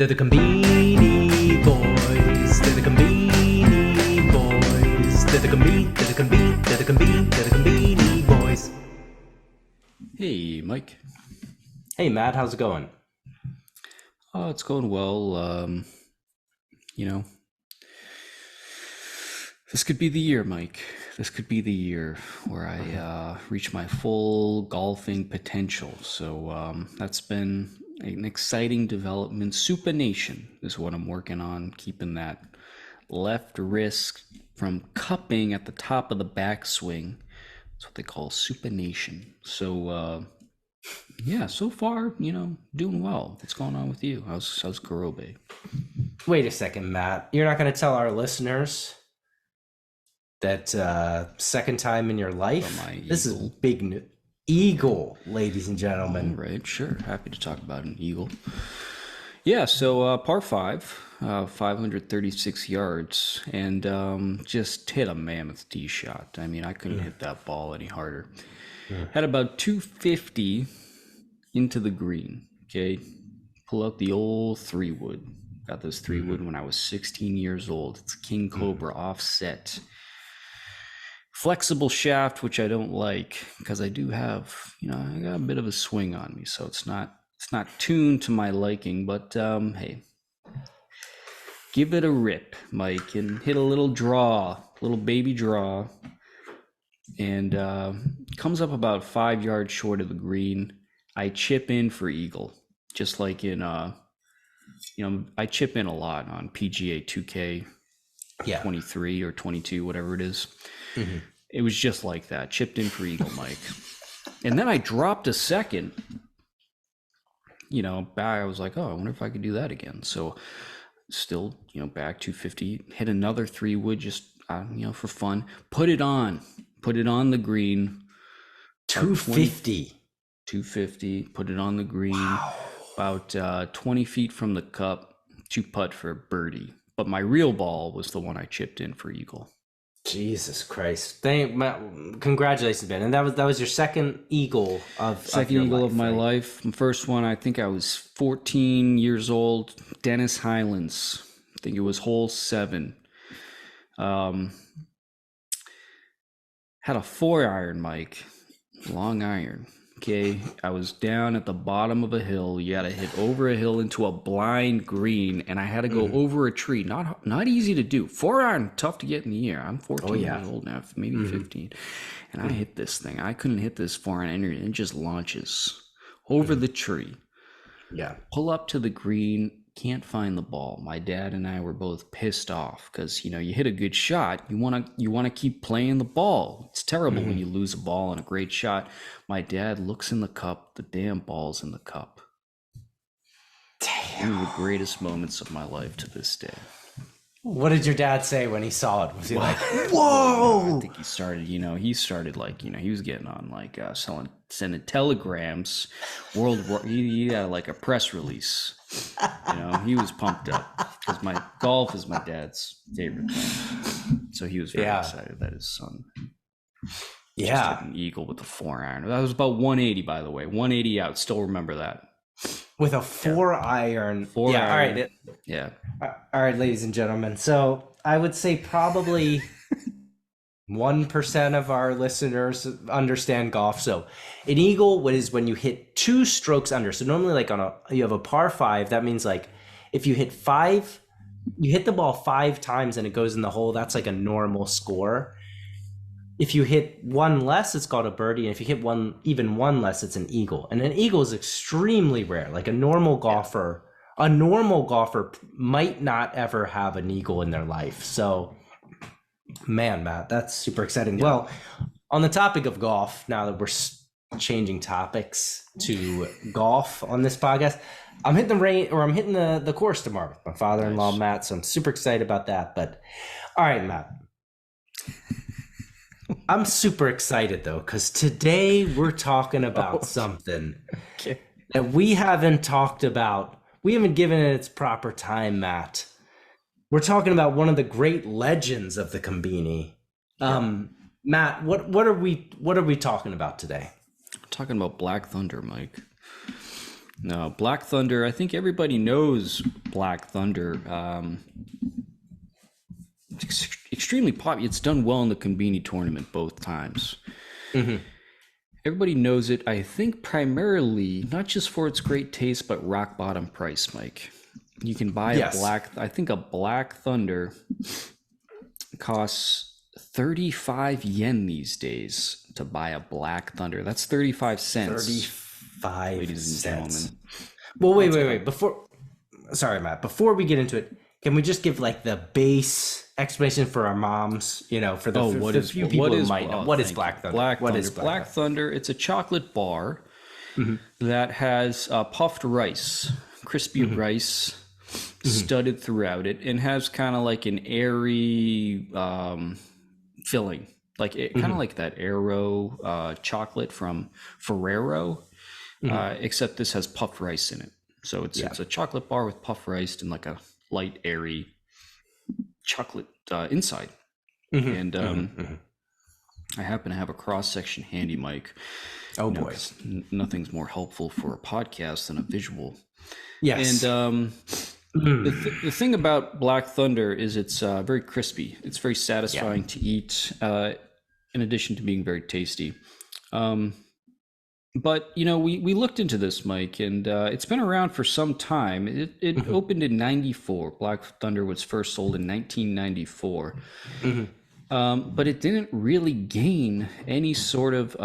They're the Combini Boys. They're the Combini Boys. They're the Combini Boys. Hey, Mike. Hey, Matt, how's it going? Oh, it's going well. You know, this could be the year, Mike. This could be the year where I reach my full golfing potential. So that's been an exciting development. Supination is what I'm working on, keeping that left wrist from cupping at the top of the backswing. That's what they call supination. So yeah, so far, doing well. What's going on with you? How's Garobe? Wait a second, Matt. You're not going to tell our listeners that second time in your life? This is big news. Eagle, ladies and gentlemen. All right, sure. Happy to talk about an eagle. Yeah, so par 5, 536 yards, and just hit a mammoth tee shot. I mean, I couldn't hit that ball any harder. Had about 250 into the green, okay? Pull out the old 3-wood. Got this 3-wood when I was 16 years old. It's a King Cobra offset. Flexible shaft, which I don't like because I do have, I got a bit of a swing on me, so it's not tuned to my liking, but hey, give it a rip, Mike, and hit a little baby draw, and comes up about 5 yards short of the green. I chip in for eagle, just like in I chip in a lot on PGA 2K 23 or 22, whatever it is. It was just like that, chipped in for eagle, Mike. And then I dropped a second, back. I was like, oh, I wonder if I could do that again. So still, back 250, hit another 3-wood just, for fun. Put it on the green. 250. 250, put it on the green. Wow. About 20 feet from the cup, 2-putt for a birdie. But my real ball was the one I chipped in for eagle. Jesus Christ! Congratulations, Ben. And that was your second eagle of my life. My first one, I think I was 14 years old. Dennis Highlands. I think it was hole 7. Had a 4-iron, Mike, long iron. Okay, I was down at the bottom of a hill. You had to hit over a hill into a blind green, and I had to go over a tree. Not easy to do. 4-iron, tough to get in the air. I'm 14 years old now, maybe 15, and I hit this thing. I couldn't hit this 4-iron, and it just launches over the tree. Yeah. Pull up to the green. Can't find the ball. My dad and I were both pissed off because you hit a good shot. You want to keep playing the ball. It's terrible when you lose a ball on a great shot. My dad looks in the cup. The damn ball's in the cup. Damn. One of the greatest moments of my life to this day. What did your dad say when he saw it? Was he like, "Whoa"? I think he started he was getting on sending telegrams. He had like a press release. He was pumped up because my golf is my dad's favorite thing. So he was very excited that his son just hit an eagle with a 4-iron. That was about 180, by the way. 180 out. Still remember that. With a 4-iron. All right. All right, ladies and gentlemen. So I would say probably 1% of our listeners understand golf. So an eagle is when you hit 2 strokes under. So normally you have a par 5, that means if you hit the ball 5 times and it goes in the hole, that's like a normal score. If you hit 1 less, it's called a birdie. And if you hit even one less, it's an eagle. And an eagle is extremely rare. Like a normal golfer might not ever have an eagle in their life. So man, Matt, that's super exciting. Yeah. Well, on the topic of golf, now that we're changing topics to golf on this podcast, I'm hitting the course tomorrow with my father-in-law, Matt. So I'm super excited about that. But all right, Matt. I'm super excited though, because today we're talking about something that we haven't talked about. We haven't given it its proper time, Matt. We're talking about one of the great legends of the Combini. Matt, what are we talking about today? We're talking about Black Thunder, Mike. No, Black Thunder. I think everybody knows Black Thunder. It's extremely popular. It's done well in the Konbini tournament both times. Mm-hmm. Everybody knows it. I think primarily not just for its great taste, but rock bottom price, Mike. You can buy a black. I think a Black Thunder costs 35 yen these days to buy a Black Thunder. That's 35 cents. 35 ladies and cents. gentlemen. Well, wait. Sorry, Matt. Before we get into it, can we just give like the base explanation for our moms? You know, for the few people who might know. What is Black Thunder? What is Black Thunder? It's a chocolate bar that has puffed rice, crispy rice, studded throughout it, and has kind of like an airy filling, like kind of like that Aero chocolate from Ferrero, except this has puffed rice in it. So it's a chocolate bar with puffed rice and like a light, airy chocolate inside. And I happen to have a cross section handy, Mike. Oh boy, nothing's more helpful for a podcast than a visual. Yes. And the thing about Black Thunder is it's very crispy. It's very satisfying to eat, in addition to being very tasty. But, you know, we looked into this, Mike, and it's been around for some time. It opened in 94. Black Thunder was first sold in 1994. But it didn't really gain any sort of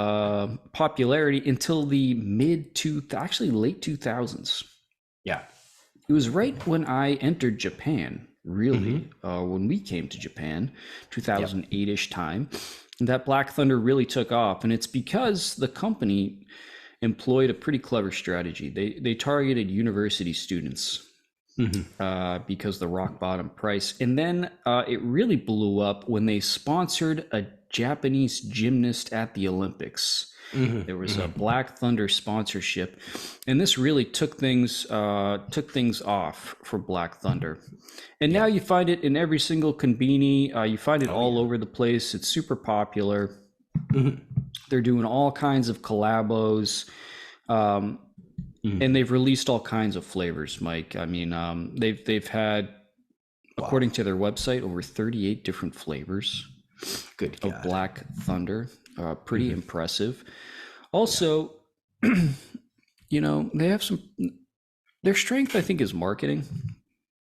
popularity until the late 2000s. Yeah. It was right when I entered Japan, really, when we came to Japan, 2008-ish time, that Black Thunder really took off. And it's because the company employed a pretty clever strategy. They targeted university students because the rock bottom price. And then it really blew up when they sponsored a Japanese gymnast at the Olympics. There was a Black Thunder sponsorship, and this really took things off for Black Thunder. And now you find it in every single konbini. You find it all over the place. It's super popular. They're doing all kinds of collabos, and they've released all kinds of flavors, Mike. I mean, they've had, according to their website, over 38 different flavors of Black Thunder. Pretty impressive. Also, you know, they have their strength, I think, is marketing.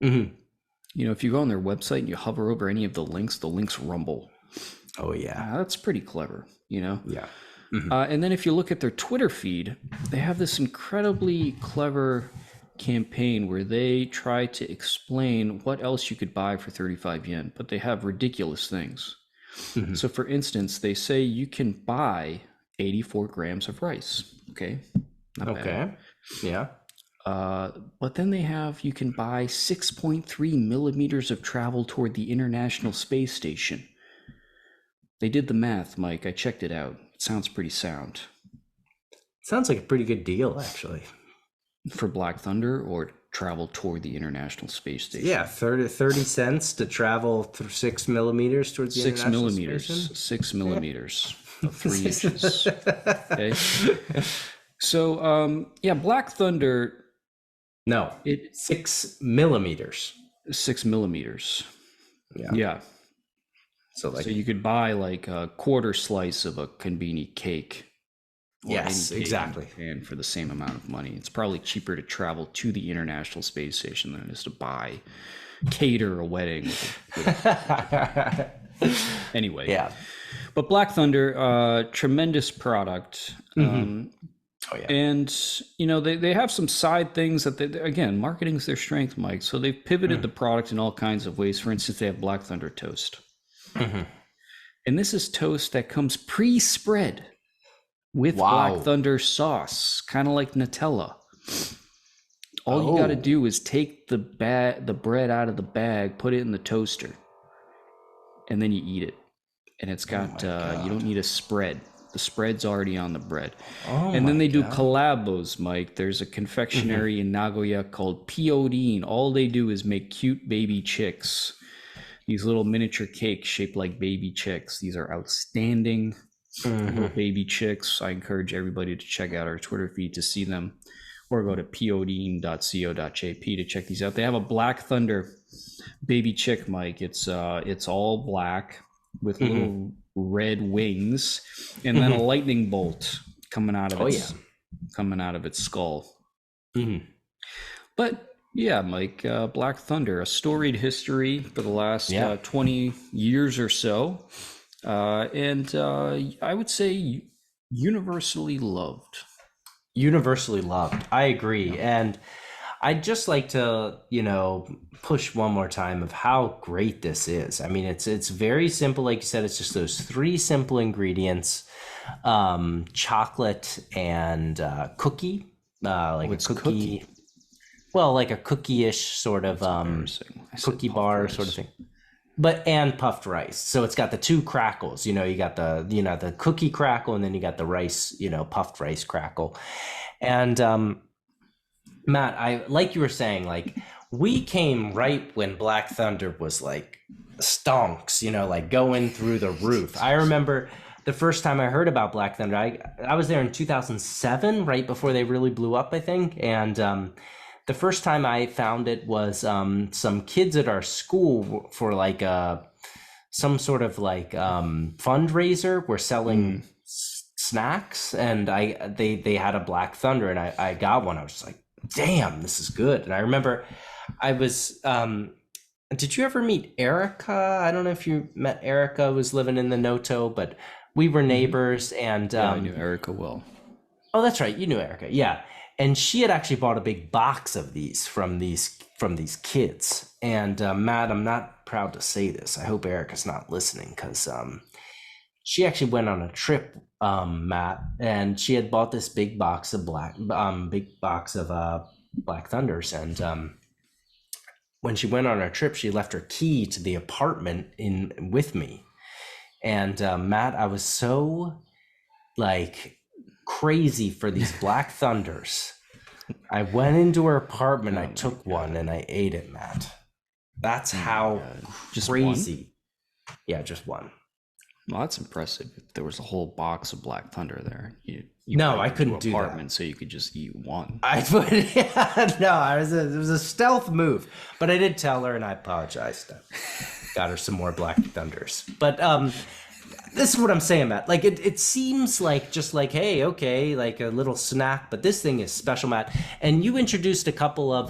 You know, if you go on their website and you hover over any of the links rumble. Oh, yeah. That's pretty clever, you know? Yeah. And then if you look at their Twitter feed, they have this incredibly clever campaign where they try to explain what else you could buy for 35 yen, but they have ridiculous things. So for instance, they say you can buy 84 grams of rice. Okay. Not bad. Yeah. But then you can buy 6.3 millimeters of travel toward the International Space Station. They did the math, Mike. I checked it out. It sounds pretty sound. Sounds like a pretty good deal, actually. For Black Thunder or travel toward the International Space Station? Yeah, 30 cents to travel through 6 millimeters towards the International Space Station. 6 millimeters of 3 inches. Okay. So, Black Thunder. No, 6 millimeters. 6 millimeters. Yeah. So you could buy like a quarter slice of a konbini cake. Yes, exactly. And for the same amount of money, it's probably cheaper to travel to the International Space Station than it is to cater a wedding. Anyway, yeah. But Black Thunder, tremendous product. And you know they have some side things that again, marketing is their strength, Mike. So they've pivoted the product in all kinds of ways. For instance, they have Black Thunder toast, and this is toast that comes pre-spread with Black Thunder sauce, kind of like Nutella. All you got to do is take the bread out of the bag, put it in the toaster, and then you eat it. And it's got you don't need a spread. The spread's already on the bread. And then they do collabos, Mike. There's a confectionery in Nagoya called Pyodin. All they do is make cute baby chicks. These little miniature cakes shaped like baby chicks. These are outstanding little baby chicks. I encourage everybody to check out our Twitter feed to see them. or go to podine.co.jp to check these out. They have a Black Thunder baby chick, Mike. It's all black with little red wings, and then a lightning bolt coming out of its skull. But yeah, Mike, Black Thunder, a storied history for the last 20 years or so, and I would say universally loved. Universally loved. I agree. And I'd just like to, push one more time of how great this is. I mean, it's very simple. Like you said, it's just those three simple ingredients, chocolate and cookie, like a cookie. Well, like a cookie-ish sort of cookie bar sort of thing. And puffed rice. So it's got the two crackles. You got the cookie crackle, and then you got the rice, puffed rice crackle. And Matt, I like you were saying, like we came right when Black Thunder was like stonks, like going through the roof. I remember the first time I heard about Black Thunder, I was there in 2007, right before they really blew up, I think. And the first time I found it was some kids at our school for like some sort of like fundraiser were selling snacks, and they had a Black Thunder, and I got one. I was just like, damn, this is good. And I remember I was did you ever meet Erica? I don't know if you met Erica, who was living in the Noto, but we were neighbors. And I knew Erica well. Oh, that's right, you knew Erica. Yeah. And she had actually bought a big box of these from these kids. And Matt, I'm not proud to say this. I hope Erica's not listening, because she actually went on a trip, Matt, and she had bought this big box of Black Thunders. And when she went on her trip, she left her key to the apartment with me. And Matt, I was so like crazy for these Black Thunders. I went into her apartment, I took one, and I ate it, Matt. That's how crazy. One? Yeah, just one. Well, that's impressive. If there was a whole box of Black Thunder there, no, I couldn't do that. So you could just eat one. It was a stealth move, but I did tell her, and I apologized. Got her some more Black Thunders, but this is what I'm saying, Matt. Like it seems like just like, hey, okay, like a little snack, but this thing is special, Matt. And you introduced a couple of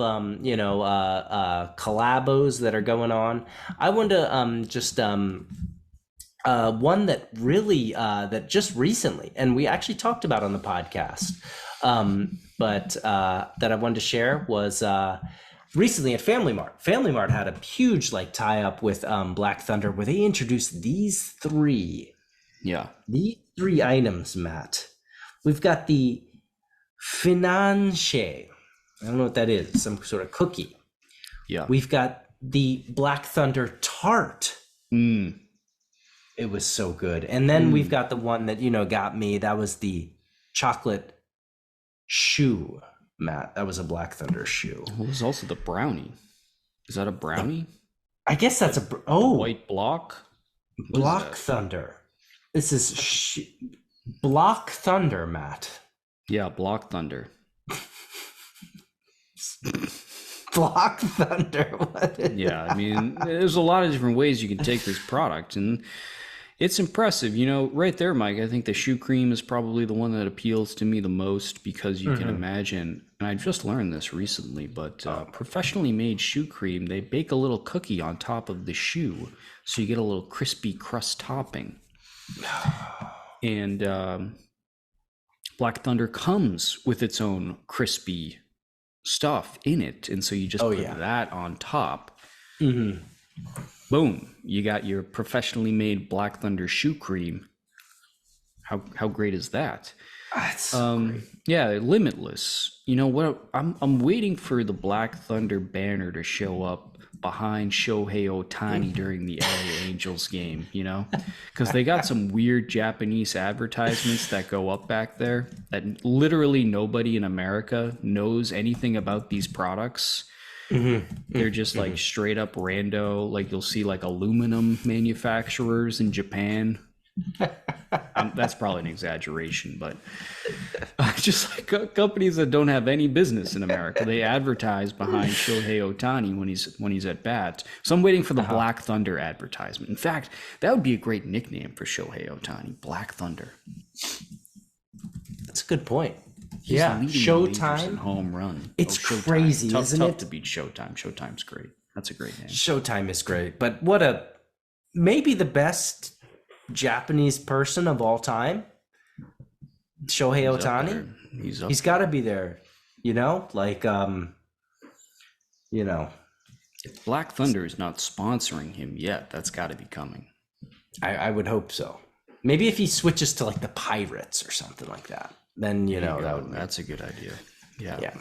collabos that are going on. I want to just one that really that just recently, and we actually talked about on the podcast, but that I wanted to share was recently at Family Mart. Family Mart had a huge like tie up with Black Thunder, where they introduced these three. Yeah. These three items, Matt. We've got the Finance. I don't know what that is. Some sort of cookie. Yeah. We've got the Black Thunder tart. It was so good. And then we've got the one that, got me. That was the chocolate shoe, Matt. That was a Black Thunder shoe. Well, there's also the brownie. Is that a brownie? I guess that's white block. Block Thunder. This is Block Thunder, Matt. Yeah, Block Thunder. Block Thunder. Yeah, I mean, there's a lot of different ways you can take this product, and it's impressive. Right there, Mike, I think the shoe cream is probably the one that appeals to me the most, because you can imagine, and I just learned this recently, but professionally made shoe cream, they bake a little cookie on top of the shoe, so you get a little crispy crust topping. And Black Thunder comes with its own crispy stuff in it, and so you just put that on top. Boom, you got your professionally made Black Thunder shoe cream. How great is that? That's great. Yeah, limitless. What, I'm waiting for the Black Thunder banner to show up behind Shohei Ohtani during the LA Angels game, because they got some weird Japanese advertisements that go up back there that literally nobody in America knows anything about these products. They're just like straight up rando. Like you'll see like aluminum manufacturers in Japan That's probably an exaggeration, but just like companies that don't have any business in America, they advertise behind Shohei Ohtani when he's at bat. So I'm waiting for the Black Thunder advertisement. In fact, that would be a great nickname for Shohei Ohtani, Black Thunder. That's a good point. He's leading the majors in Showtime. home run. It's crazy, isn't tough it? to beat Showtime. Showtime's great. That's a great name. Showtime is great, but maybe the best Japanese person of all time, Shohei Ohtani. He's got to be there, like If Black Thunder is not sponsoring him yet, that's got to be coming. I would hope so. Maybe if he switches to like the Pirates or something like that, then that's a good idea. Yeah.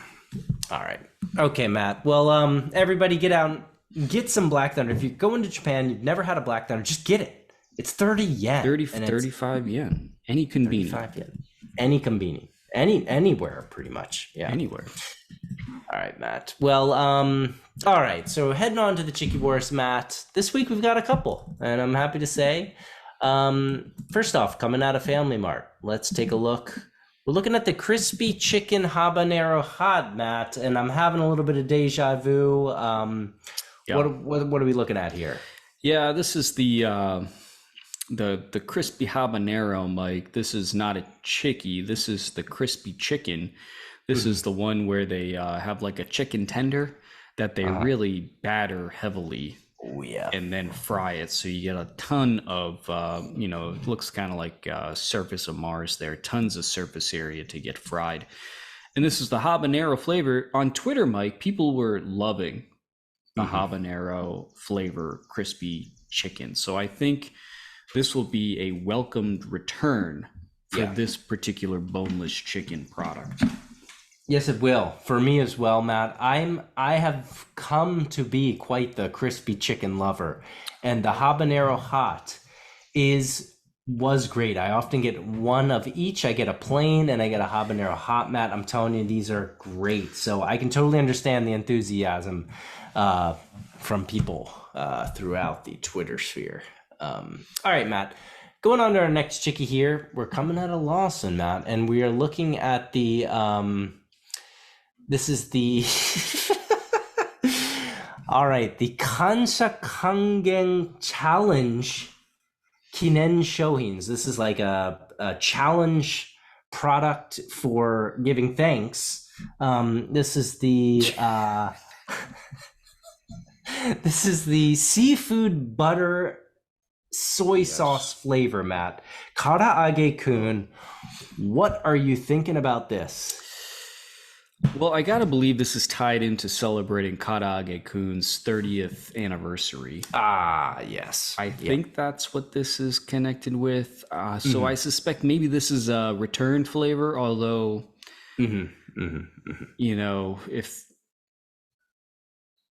All right. Okay, Matt. Well, everybody get out and get some Black Thunder. If you're going to Japan, you've never had a Black Thunder, just get it. It's 30 yen. 35 yen. Any convenient. 35 yen. Any convenient. Anywhere, pretty much. Yeah. Anywhere. All right, Matt. Well, all right. So heading on to the Chiki Wars, Matt. This week we've got a couple, and I'm happy to say, first off, coming out of Family Mart, let's take a look. We're looking at the crispy chicken habanero hot, Matt, and I'm having a little bit of deja vu. What are we looking at here? Yeah, this is the crispy habanero, Mike. This is not a chiki. This is the crispy chicken. This is the one where they have like a chicken tender that they really batter heavily. Oh, yeah. And then fry it. So you get a ton of, it looks kind of like surface of Mars there. Tons of surface area to get fried. And this is the habanero flavor. On Twitter, Mike, people were loving the habanero flavor crispy chicken. So I think this will be a welcomed return for this particular boneless chicken product. Yes, it will. For me as well, Matt. I have come to be quite the crispy chicken lover, and the habanero hot was great. I often get one of each. I get a plain and I get a habanero hot, Matt. I'm telling you, these are great. So I can totally understand the enthusiasm from people throughout the Twitter sphere. All right, Matt. Going on to our next chiki here, we're coming out of Lawson, Matt, and we are looking at the this is the all right, the Kansha Kangen Challenge Kinen Shohins. This is like a challenge product for giving thanks. This is the this is the seafood butter soy sauce flavor, Matt. Karaage-kun, what are you thinking about this? Well, I gotta believe this is tied into celebrating Karaage-kun's 30th anniversary. Ah, yes. I think that's what this is connected with. So I suspect maybe this is a return flavor, although, if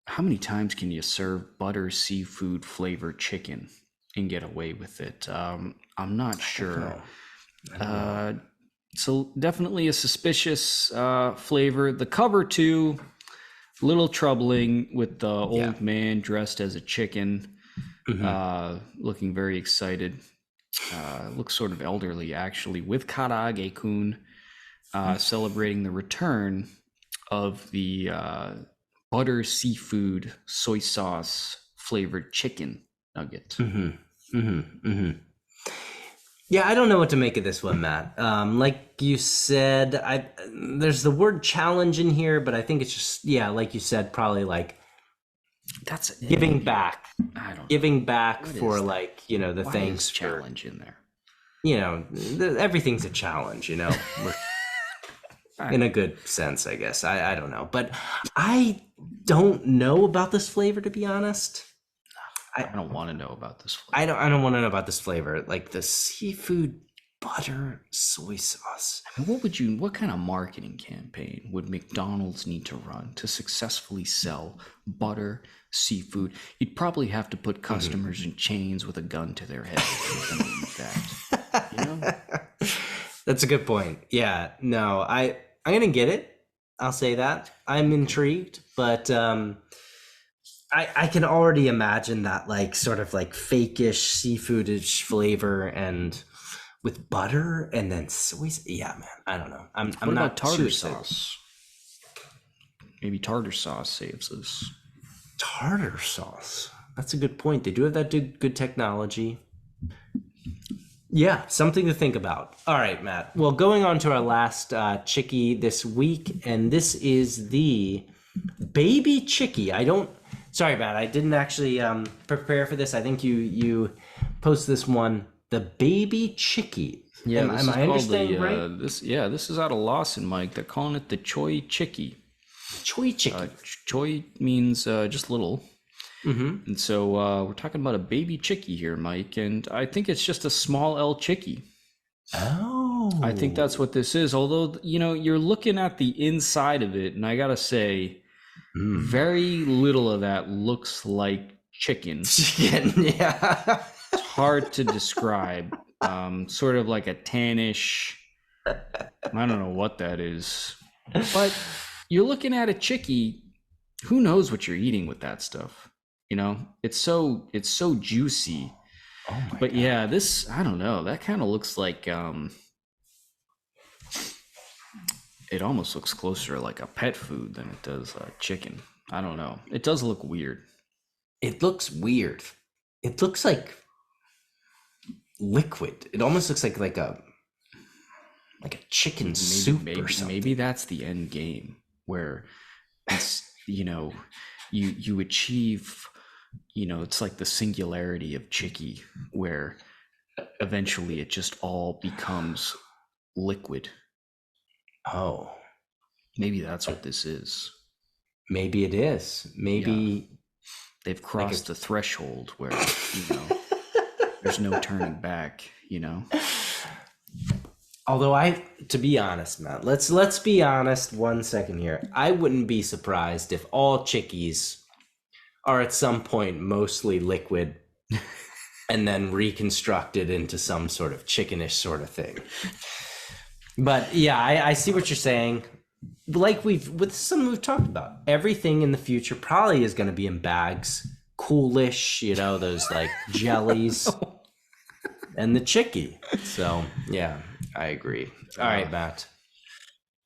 how many times can you serve butter seafood flavored chicken and get away with it? I'm not sure. So definitely a suspicious flavor. The cover too, a little troubling with the old man dressed as a chicken, looking very excited. Looks sort of elderly actually, with Karaage-kun celebrating the return of the butter seafood soy sauce flavored chicken nugget. Yeah, I don't know what to make of this one, Matt. Like you said, there's the word challenge in here, but I think it's just, like you said, probably like that's giving back. I don't know. Giving back what for like, the Why thanks is challenge in there. Everything's a challenge, in a good sense, I guess. I don't know, but I don't know about this flavor, to be honest. I don't want to know about this flavor. I don't want to know about this flavor, like the seafood butter soy sauce. I mean, what kind of marketing campaign would McDonald's need to run to successfully sell butter seafood? You'd probably have to put customers in chains with a gun to their head for them to eat that. That's a good point. Yeah, no, I'm gonna get it. I'll say that. I'm intrigued, but I can already imagine that like sort of like fake-ish seafoodish flavor, and with butter and then soy. Yeah, man. I don't know. I'm What not about tartar too excited. sauce? Maybe tartar sauce saves us. Tartar sauce. That's a good point. They do have that good technology. Yeah, something to think about. All right, Matt. Well, going on to our last chickie this week, and this is the baby chickie. Sorry, Matt. I didn't actually prepare for this. I think you post this one. The baby chickie. Yeah, Am I understanding right? This is out of Lawson, Mike. They're calling it the choi chickie. Choi chickie. Choi means just little. Mm-hmm. And so we're talking about a baby chickie here, Mike, and I think it's just a small L chickie. Oh. I think that's what this is. Although, you're looking at the inside of it, and I gotta say, very little of that looks like chicken. Chicken, yeah. It's hard to describe. Sort of like a tannish, I don't know what that is. But you're looking at a chickie, who knows what you're eating with that stuff? It's so juicy. Oh my But God. yeah, this, I don't know, that kind of looks like it almost looks closer to like a pet food than it does chicken. I don't know. It does look weird. It looks weird. It looks like liquid. It almost looks like a chicken soup or something. Maybe that's the end game where it's you achieve, it's like the singularity of chickie, where eventually it just all becomes liquid. Oh, maybe that's what this is. Maybe it is. Maybe they've crossed the threshold where there's no turning back. Although to be honest, Matt, let's be honest 1 second here. I wouldn't be surprised if all chickies are at some point mostly liquid and then reconstructed into some sort of chickenish sort of thing. But yeah, I see what you're saying. Like we've talked about, everything in the future probably is going to be in bags, coolish, those like jellies, and the chickie. So yeah, I agree. All right, Matt.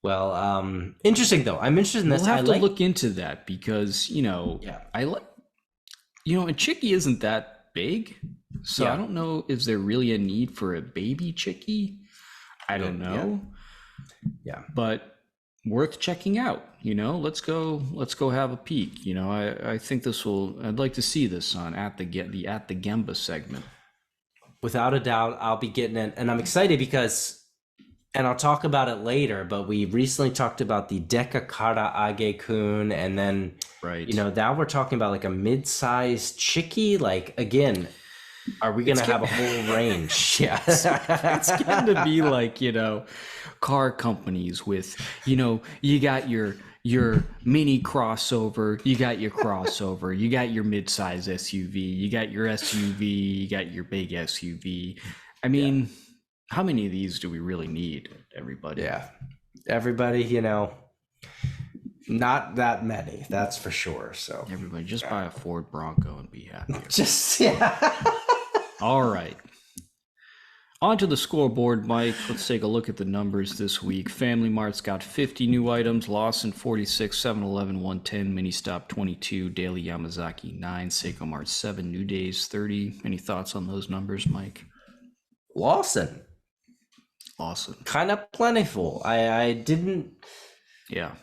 Well, interesting though. I'm interested in this. We'll have to look into that because I like a chickie isn't that big, so I don't know if there really a need for a baby chickie. I don't know. Yeah. But worth checking out. Let's go have a peek. I think I'd like to see this on at the Gemba segment. Without a doubt, I'll be getting it, and I'm excited because, and I'll talk about it later, but we recently talked about the Dekakara Age-kun, and then now we're talking about like a mid-sized chickie. Like, again, are we gonna have a whole range? Yeah. It's going to be like, car companies with, you got your mini crossover, you got your crossover, you got your mid-size SUV, you got your SUV, you got your big SUV. I mean, how many of these do we really need, everybody? Yeah. Everybody, not that many, that's for sure. So everybody just buy a Ford Bronco and be happy. All right. On to the scoreboard, Mike. Let's take a look at the numbers this week. Family Mart's got 50 new items. Lawson 46, 7-Eleven 110, Mini Stop 22, Daily Yamazaki 9, Seiko Mart 7, New Days 30. Any thoughts on those numbers, Mike? Lawson. Kind of plentiful. I didn't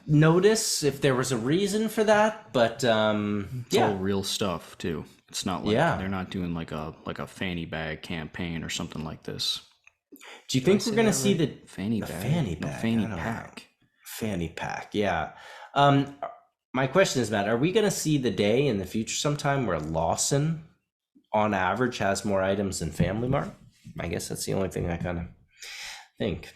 notice if there was a reason for that, but it's all real stuff too. It's not like they're not doing like a fanny bag campaign or something like this. Do you think we're going to see the fanny bag? Fanny bag. Fanny pack. Fanny pack, yeah. My question is, Matt, are we going to see the day in the future sometime where Lawson, on average, has more items than Family Mart? I guess that's the only thing I kind of think,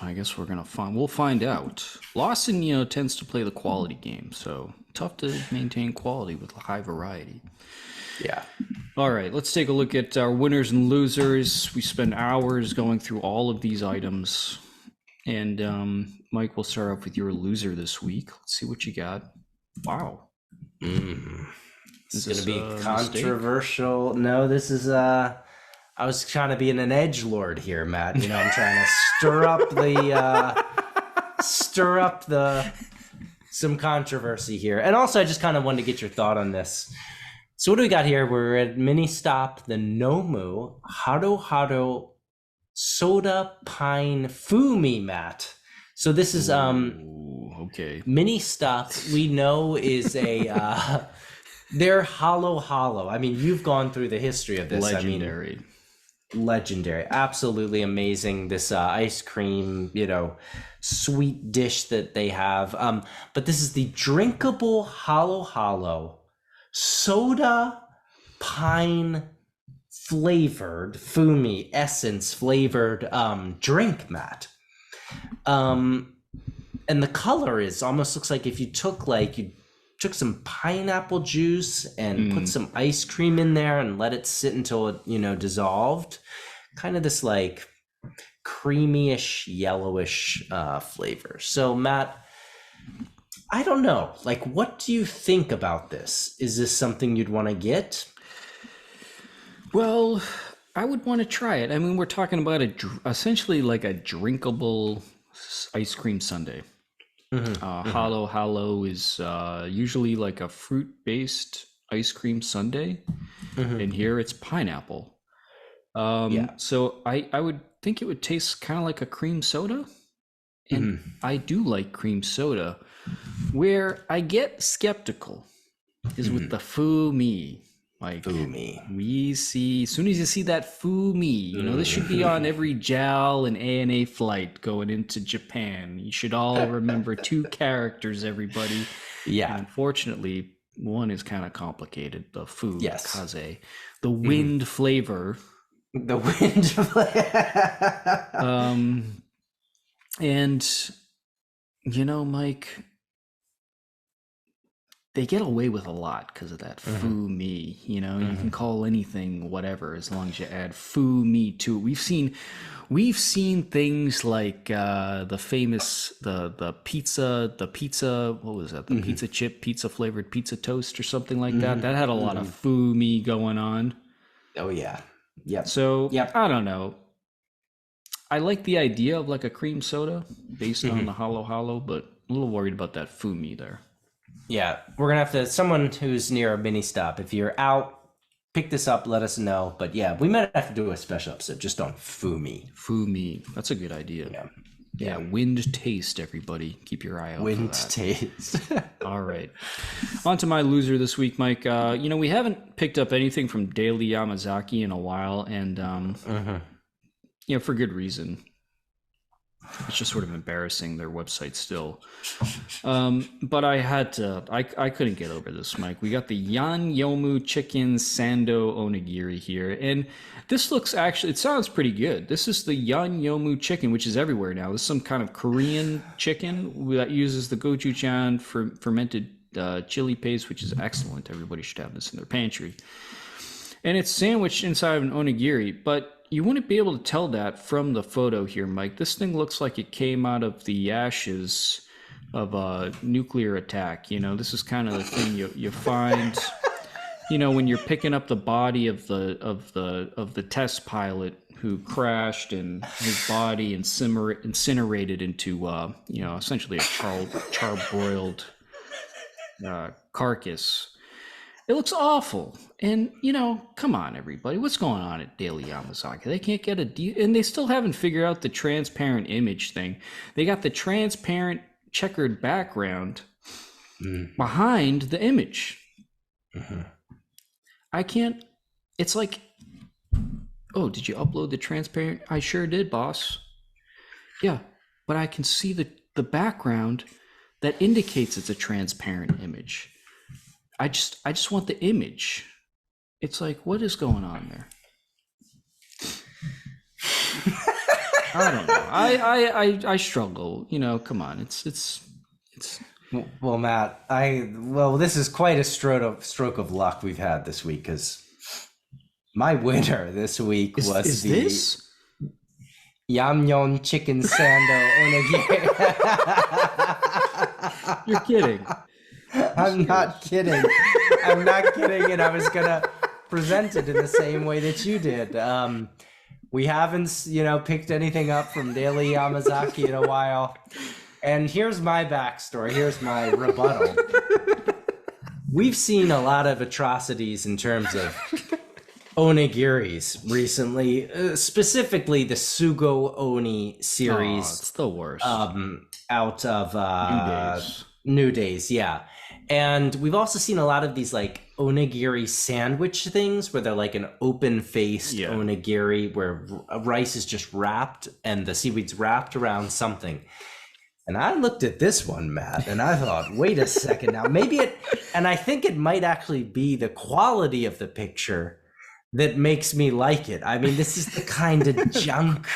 I guess we'll find out. Lawson, tends to play the quality game, so tough to maintain quality with high variety. Yeah. All right, let's take a look at our winners and losers. We spend hours going through all of these items. And Mike, we'll start off with your loser this week. Let's see what you got. Wow. This is going to be controversial. No, this is I was trying to be an edgelord here, Matt. You know, I'm trying to stir up some controversy here. And also, I just kind of wanted to get your thought on this. So what do we got here? We're at mini stop, the Nomu Hado Hado Soda Pine Fumi, Matt. So this is okay. Mini stop. We know is a they're hollow. I mean, you've gone through the history of this. Legendary. I mean, legendary, absolutely amazing. This ice cream, sweet dish that they have. But this is the drinkable hollow soda pine flavored fumi essence flavored drink, Matt. And the color is almost looks like if you took some pineapple juice and put some ice cream in there and let it sit until it dissolved. Kind of this like creamy-ish, yellowish flavor. So Matt, I don't know. Like, what do you think about this? Is this something you'd want to get? Well, I would want to try it. I mean, we're talking about essentially like a drinkable ice cream sundae. Hollow is usually like a fruit-based ice cream sundae, and here it's pineapple. So I would think it would taste kind of like a cream soda, and I do like cream soda. Where I get skeptical is with the fumi. Like we see, as soon as you see that fumi, this should be on every JAL and ANA flight going into Japan. You should all remember 2 characters, everybody. Yeah. And unfortunately, one is kind of complicated. The fu, yes. kaze, the wind flavor. The wind flavor. And Mike, they get away with a lot because of that fumi. You can call anything whatever as long as you add fumi to it. We've seen things like the famous the pizza. What was that? The pizza chip, pizza flavored pizza toast or something like that. That had a lot of fumi going on. Oh yeah. Yeah. So I don't know. I like the idea of like a cream soda based on the hollow, but a little worried about that fumi there. Yeah, we're gonna have to. Someone who's near a mini stop, if you're out, pick this up. Let us know. But yeah, we might have to do a special episode just on fumi. Fumi, that's a good idea. Yeah. Wind taste, everybody. Keep your eye out. Wind for that. taste. All right. On to my loser this week, Mike. We haven't picked up anything from Daily Yamazaki in a while, and for good reason. It's just sort of embarrassing, their website still. But I had to, I couldn't get over this, Mike. We got the Yanyomu Chicken Sando Onigiri here. And this looks it sounds pretty good. This is the Yanyomu chicken, which is everywhere now. This is some kind of Korean chicken that uses the gochujang fermented chili paste, which is excellent. Everybody should have this in their pantry. And it's sandwiched inside of an onigiri, but you wouldn't be able to tell that from the photo here, Mike. This thing looks like it came out of the ashes of a nuclear attack. This is kind of the thing you find, when you're picking up the body of the test pilot who crashed and his body incinerated into essentially a charbroiled carcass. It looks awful. And, come on, everybody. What's going on at Daily Yamazaki? They can't get and they still haven't figured out the transparent image thing. They got the transparent checkered background behind the image. I can't. It's like, oh, did you upload the transparent? I sure did, boss. Yeah, but I can see the background that indicates it's a transparent image. I just want the image. It's like, what is going on there? I don't know. I struggle. Come on. It's. Well, Matt, this is quite a stroke of luck we've had this week, because my winner this week was this? Yamyon Chicken Sando Onigiri. You're kidding. I'm not kidding. And I was gonna presented in the same way that you did. We haven't, picked anything up from Daily Yamazaki in a while. And here's my backstory. Here's my rebuttal. We've seen a lot of atrocities in terms of onigiris recently, specifically the Sugo Oni series. Oh, it's the worst. Out of New Days. New Days, yeah. And we've also seen a lot of these like onigiri sandwich things where they're like an open-faced onigiri where rice is just wrapped and the seaweed's wrapped around something. And I looked at this one, Matt, and I thought, wait a second now, and I think it might actually be the quality of the picture that makes me like it. I mean, this is the kind of junk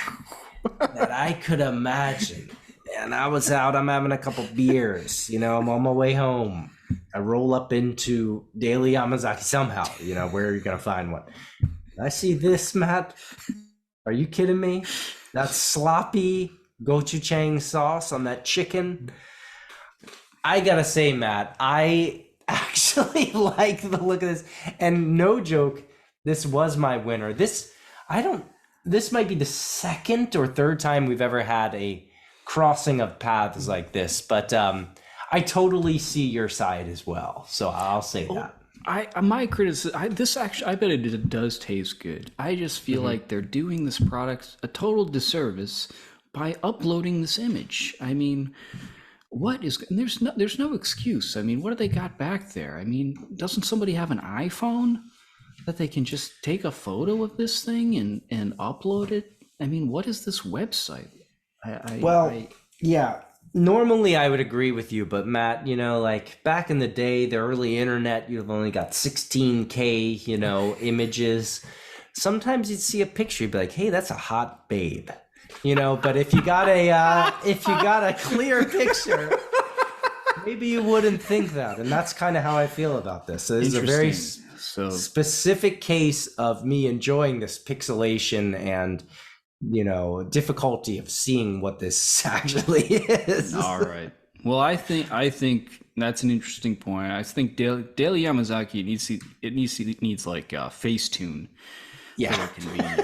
that I could imagine. And I was out, I'm having a couple beers, I'm on my way home. I roll up into Daily Yamazaki somehow, where are you going to find one? I see this, Matt. Are you kidding me? That sloppy gochujang sauce on that chicken. I got to say, Matt, I actually like the look of this. And no joke, this was my winner. This might be the second or third time we've ever had a crossing of paths like this, but I totally see your side as well, so I'll say that. My criticism, I bet it does taste good. I just feel like they're doing this product a total disservice by uploading this image. I mean, and there's no excuse. I mean, what do they got back there? I mean, doesn't somebody have an iPhone that they can just take a photo of this thing and upload it? I mean, what is this website? Yeah, normally I would agree with you, but Matt, like back in the day, the early internet, you've only got 16K, images. Sometimes you'd see a picture, you'd be like, hey, that's a hot babe, but if you got a clear picture, maybe you wouldn't think that. And that's kind of how I feel about this. So this is a very specific case of me enjoying this pixelation and difficulty of seeing what this actually is. All right. Well, I think that's an interesting point. I think Daily Yamazaki needs like Facetune. Yeah. Right.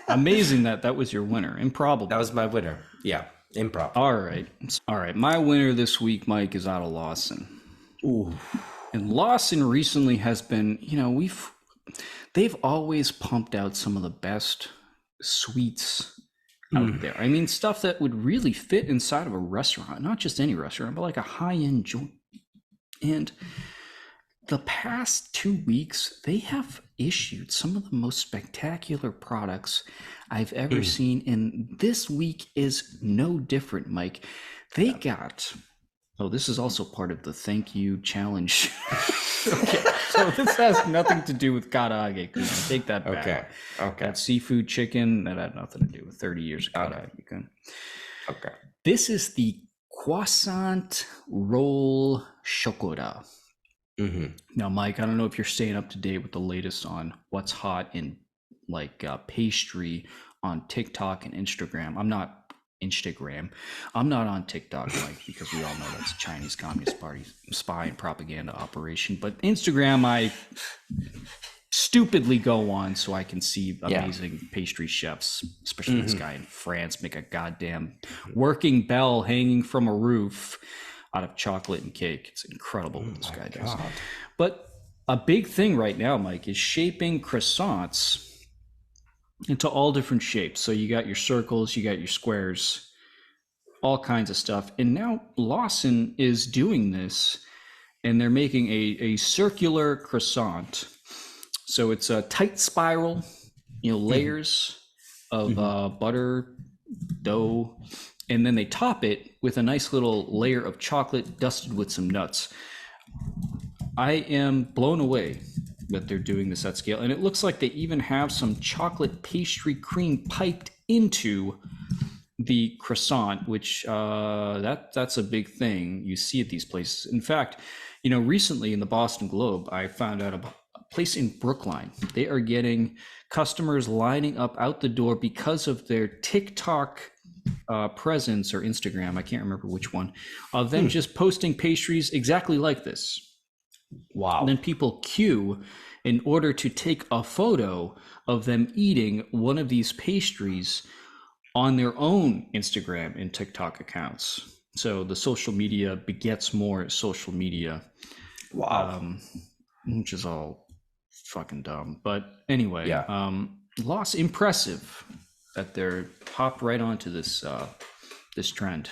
Amazing that was your winner. Improbable. That was my winner. Yeah. Improbable. All right. My winner this week, Mike, is out of Lawson. Ooh. And Lawson recently has been, they've always pumped out some of the best sweets out there. I mean, stuff that would really fit inside of a restaurant, not just any restaurant, but like a high-end joint. And the past 2 weeks, they have issued some of the most spectacular products I've ever seen. And this week is no different, Mike. They got... Oh, this is also part of the thank you challenge. Okay, so this has nothing to do with karaage. Take that back. Okay. That seafood chicken, that had nothing to do with 30 years of karaage. Okay. This is the croissant roll chocolat. Now, Mike, I don't know if you're staying up to date with the latest on what's hot in like pastry on TikTok and Instagram. I'm not on TikTok, Mike, because we all know that's a Chinese Communist Party spy and propaganda operation. But Instagram, I stupidly go on so I can see amazing pastry chefs, especially this guy in France, make a goddamn working bell hanging from a roof out of chocolate and cake. It's incredible what this guy does. But a big thing right now, Mike, is shaping croissants into all different shapes. So you got your circles, you got your squares, all kinds of stuff. And now Lawson is doing this, and they're making a circular croissant. So it's a tight spiral, layers of butter, dough, and then they top it with a nice little layer of chocolate dusted with some nuts. I am blown away that they're doing this at scale, and it looks like they even have some chocolate pastry cream piped into the croissant, which that's a big thing you see at these places. In fact, recently in the Boston Globe, I found out about a place in Brookline. They are getting customers lining up out the door because of their TikTok presence, or Instagram, I can't remember which one, of them just posting pastries exactly like this. And then Wow. people queue in order to take a photo of them eating one of these pastries on their own Instagram and TikTok accounts. So the social media begets more social media, Wow. um, which is all fucking dumb. But anyway, Yeah. loss impressive that they're hopped right onto this trend.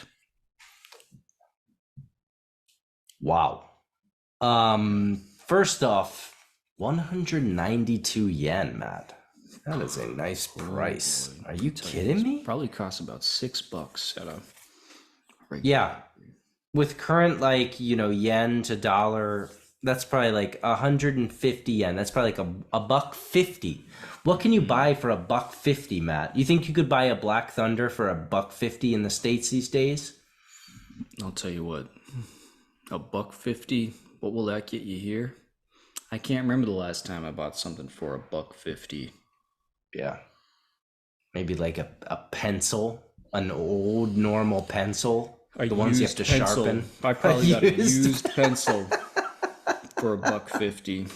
Wow. First off, 192 yen, Matt. That is a nice Oh price. boy, Are let you me tell you, kidding this me? probably costs about $6 at a regular Yeah. bakery. With current yen to dollar, that's probably like 150 yen. That's probably like a buck 50. What can you buy for a buck 50, Matt? You think you could buy a Black Thunder for a buck 50 in the States these days? I'll tell you what, $1.50. What will that get you here? I can't remember the last time I bought something for $1.50. Yeah. Maybe like a pencil, an old normal pencil, A the ones you have used to pencil. sharpen. I A probably got a used used pencil for $1.50.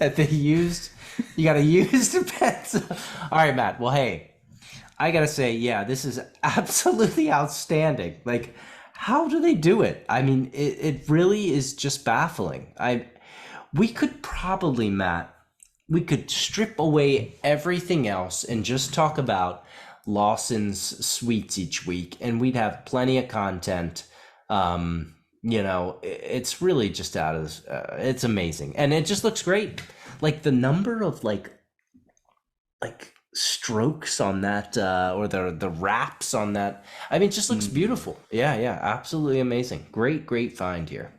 at the used. You got a used pencil. All right, Matt. Well, hey, I gotta say, yeah, this is absolutely outstanding. Like, how do they do it? I mean, it really is just baffling. We could probably, Matt, we could strip away everything else and just talk about Lawson's sweets each week, and we'd have plenty of content. It's really just out of this. It's amazing, and it just looks great. Like the number of like strokes on that, or the wraps on that. I mean, it just looks beautiful. Yeah, yeah, absolutely amazing. Great find here.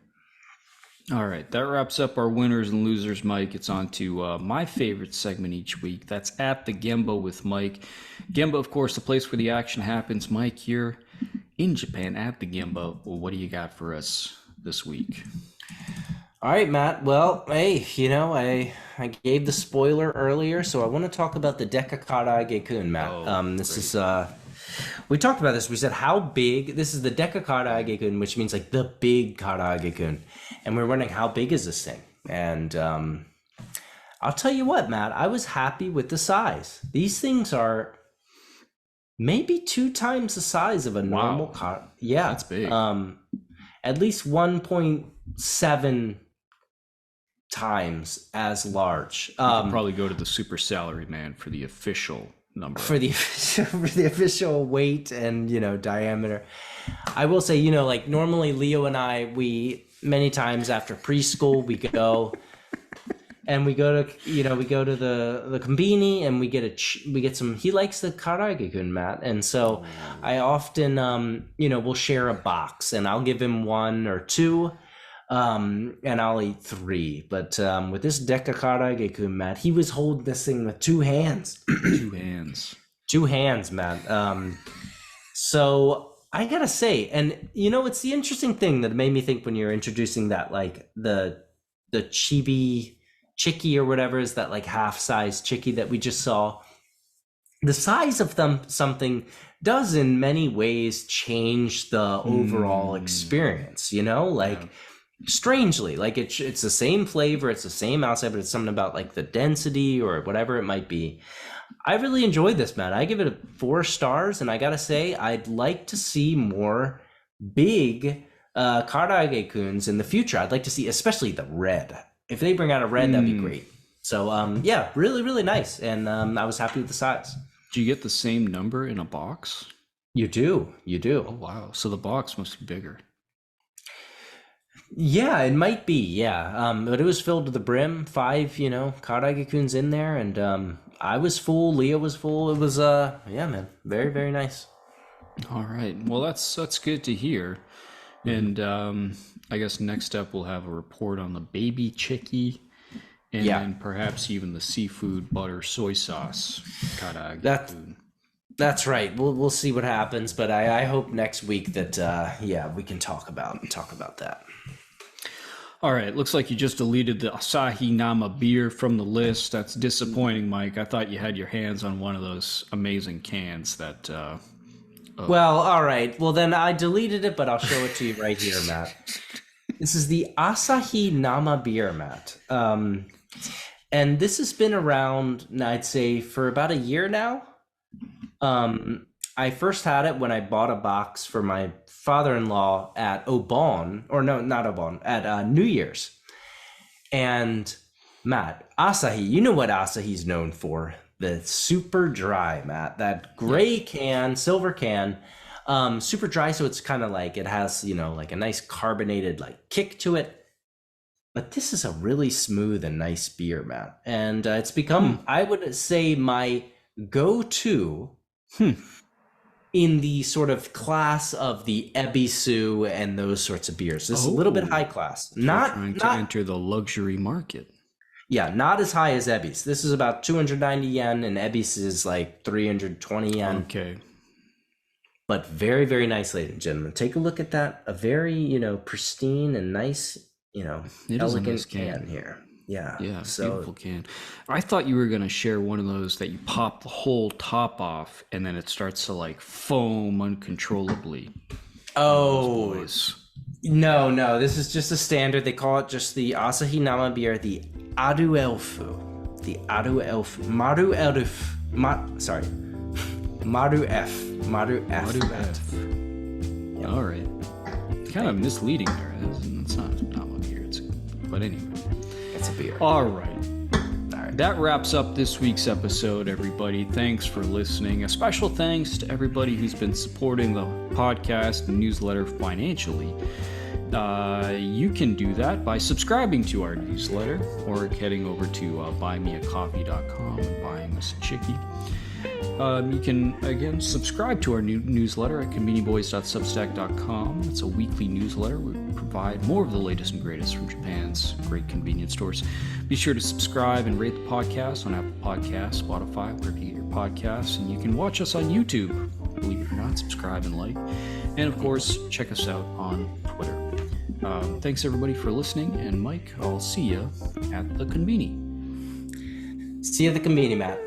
All right, that wraps up our winners and losers, Mike. It's on to my favorite segment each week. That's At the Gemba with Mike. Gemba, of course, the place where the action happens. Mike, here in Japan at the Gemba. Well, what do you got for us this week? All right, Matt. Well, hey, I gave the spoiler earlier, so I want to talk about the Dekakara Gekun, Matt. Oh, This great. is we talked about this. We said how big. This is the Dekakara Gekun, which means like the big Kara Gekun, and we are wondering how big is this thing. And I'll tell you what, Matt. I was happy with the size. These things are maybe two times the size of a normal Wow, car. Yeah, that's big. at least 1.7 times as large. You could probably go to the super salary man for the official number. For the official weight and diameter. I will say, like normally Leo and I, we many times after preschool we go and we go to the kombini and we get some. He likes the karage-kun, Matt, and so I often we'll share a box and I'll give him one or two. And I'll eat three. But with this Dekakara Gekun, Matt, he was holding this thing with two hands. 2 hands. Two hands, Matt. So I gotta say, and it's the interesting thing that made me think when you're introducing that, like the chibi chicky or whatever is that like half-size chicky that we just saw. The size of something does in many ways change the overall experience, like strangely, like it's the same flavor, it's the same outside, but it's something about like the density or whatever it might be. I really enjoyed this, man. I give it 4 stars, and I gotta say, I'd like to see more big karage-kuns in the future. I'd like to see, especially the red. If they bring out a red, that'd be great. So, yeah, really, really nice, and I was happy with the size. Do you get the same number in a box? You do. Oh, wow. So the box must be bigger. Yeah, it might be. Yeah, but it was filled to the brim. 5, karage-kuns in there, and I was full. Leo was full. It was yeah, man, very, very nice. All right. Well, that's good to hear. And I guess next up we'll have a report on the baby chickie, and then perhaps even the seafood butter soy sauce karage. That's right. We'll see what happens, but I hope next week that we can talk about that. All right, looks like you just deleted the Asahi Nama beer from the list. That's disappointing, Mike. I thought you had your hands on one of those amazing cans that Oh. Well, all right. Well, then I deleted it, but I'll show it to you right here, Matt. This is the Asahi Nama beer, Matt. And this has been around, I'd say, for about a year now. I first had it when I bought a box for my father-in-law at Obon, or no, not Obon, at New Year's. And Matt, Asahi, you know what Asahi's known for? The super dry, Matt. That gray can, silver can, super dry, so it's kind of like it has, like a nice carbonated like kick to it. But this is a really smooth and nice beer, Matt. And it's become, I would say, my go-to in the sort of class of the Ebisu and those sorts of beers. This is a little bit high class. Not trying to enter the luxury market. Yeah, not as high as Ebis. This is about 290 yen, and Ebis is like 320 yen. Okay. But very, very nice, ladies and gentlemen. Take a look at that. A very, pristine and nice, elegant can here. Yeah. Yeah, so beautiful can. I thought you were going to share one of those that you pop the whole top off and then it starts to like foam uncontrollably. Oh, Boys. No. This is just a standard. They call it just the Asahi Nama beer, the Adu Elfu. The Adu Elfu. Maru Elfu. Sorry. Maru F. Maru F. Maru F. Yep. All right. Kind of misleading there. It's not what beer. But anyway. It's a beer. All right. That wraps up this week's episode, everybody. Thanks for listening. A special thanks to everybody who's been supporting the podcast and newsletter financially. You can do that by subscribing to our newsletter or heading over to buymeacoffee.com and buying us a chickie. You can, again, subscribe to our new newsletter at conveniboys.substack.com. It's a weekly newsletter. We provide more of the latest and greatest from Japan's great convenience stores. Be sure to subscribe and rate the podcast on Apple Podcasts, Spotify, wherever you get your podcasts. And you can watch us on YouTube. Believe it or not, subscribe and like. And, of course, check us out on Twitter. Thanks, everybody, for listening. And, Mike, I'll see you at the Conveni. See you at the Conveni, Matt.